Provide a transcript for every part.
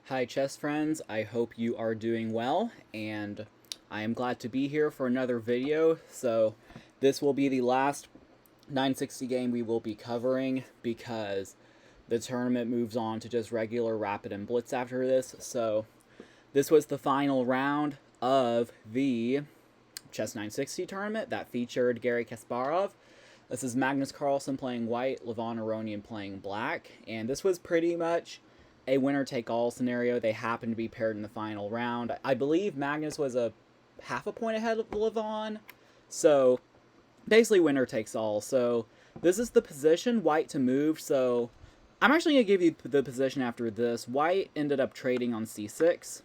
Hi chess friends, I hope you are doing well, and I am glad to be here for another video. So this will be the last 960 game we will be covering because the tournament moves on to just regular rapid and blitz after this. So this was the final round of the Chess 960 tournament that featured Garry Kasparov. This is Magnus Carlsen playing white, Levon Aronian playing black, and this was pretty much a winner-take-all scenario. They happened to be paired in the final round. I believe Magnus was a half a point ahead of Levon, so basically winner takes all. So this is the position, white to move, so I'm actually going to give you the position after this. White ended up trading on c6,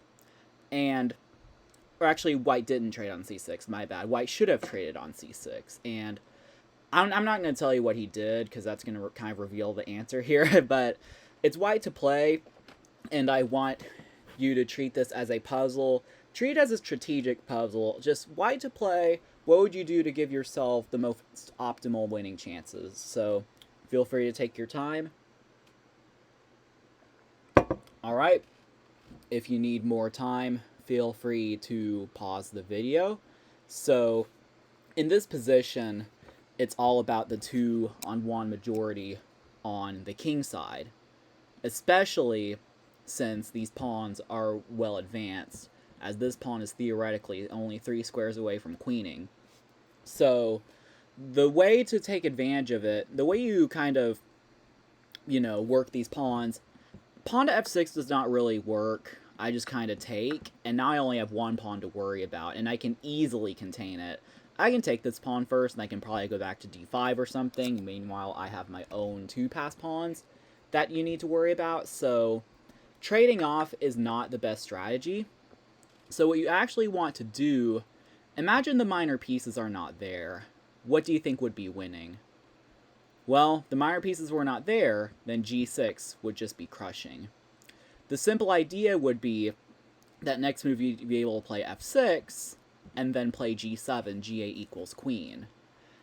or actually white didn't trade on c6, my bad. White should have traded on c6, and I'm not going to tell you what he did because that's going to kind of reveal the answer here, but it's white to play, and I want you to treat this as a puzzle. Treat it as a strategic puzzle. Just white to play. What would you do to give yourself the most optimal winning chances? So feel free to take your time. All right. If you need more time, feel free to pause the video. So in this position, it's all about the 2-on-1 majority on the king side, especially since these pawns are well advanced, as this pawn is theoretically only 3 squares away from queening. So the way to take advantage of it, the way you kind of, work these pawns, pawn to f6 does not really work. I just kind of take, and now I only have one pawn to worry about, and I can easily contain it. I can take this pawn first, and I can probably go back to d5 or something. Meanwhile, I have my own 2-pass pawns that you need to worry about, so trading off is not the best strategy. So what you actually want to do, imagine the minor pieces are not there. What do you think would be winning? Well, the minor pieces were not there, then g6 would just be crushing. The simple idea would be that next move you'd be able to play f6, and then play g7, g8 equals queen.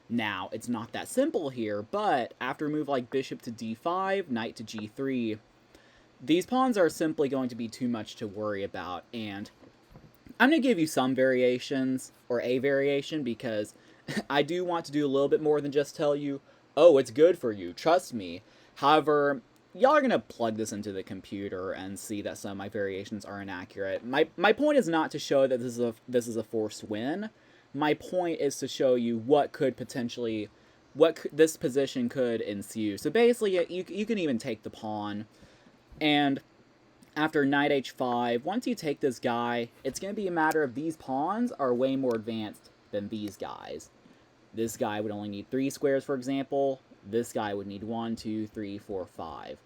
Now, it's not that simple here, but after a move like bishop to d5, knight to g3, these pawns are simply going to be too much to worry about, and I'm going to give you some variations, or a variation, because I do want to do a little bit more than just tell you, oh, it's good for you, trust me. However, y'all are going to plug this into the computer and see that some of my variations are inaccurate. My point is not to show that this is a forced win. My point is to show you what could potentially, this position could ensue. So basically, you can even take the pawn, and after knight h5, once you take this guy, it's going to be a matter of these pawns are way more advanced than these guys. This guy would only need 3 squares, for example. This guy would need 1, 2, 3, 4, 5.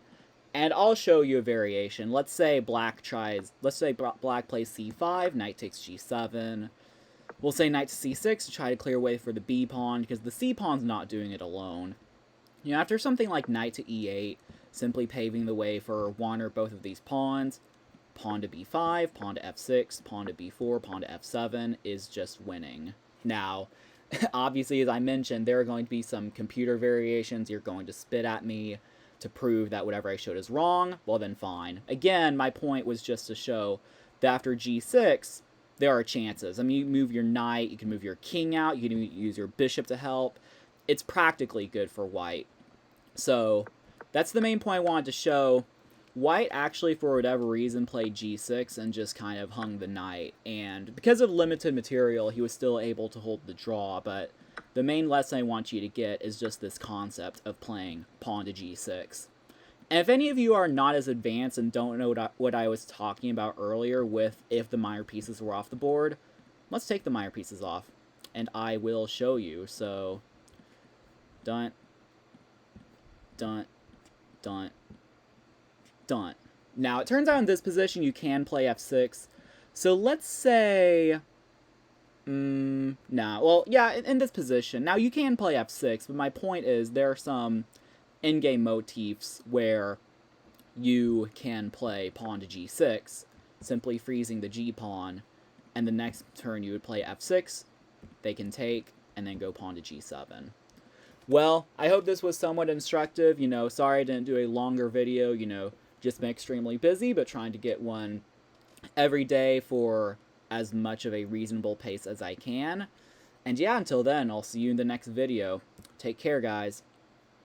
And I'll show you a variation. Let's say black plays c5, knight takes g7. We'll say knight to c6 to try to clear away for the b pawn, because the c pawn's not doing it alone. After something like knight to e8, simply paving the way for one or both of these pawns, pawn to b5, pawn to f6, pawn to b4, pawn to f7 is just winning. Now, obviously, as I mentioned, there are going to be some computer variations. You're going to spit at me to prove that whatever I showed is wrong. Well, then fine. Again, my point was just to show that after g6, there are chances. I mean, you move your knight, you can move your king out, you can use your bishop to help. It's practically good for white. So that's the main point I wanted to show. White actually, for whatever reason, played g6 and just kind of hung the knight. And because of limited material, he was still able to hold the draw. But the main lesson I want you to get is just this concept of playing pawn to g6. And if any of you are not as advanced and don't know what I was talking about earlier with if the minor pieces were off the board, let's take the minor pieces off. And I will show you. So, dun, dun, dun, dun. Now, it turns out in this position you can play f6. So let's say... in this position. Now, you can play f6, but my point is there are some endgame motifs where you can play pawn to g6, simply freezing the g-pawn, and the next turn you would play f6, they can take, and then go pawn to g7. Well, I hope this was somewhat instructive. Sorry I didn't do a longer video. just been extremely busy, but trying to get one every day for as much of a reasonable pace as I can. And yeah, until then, I'll see you in the next video. Take care, guys.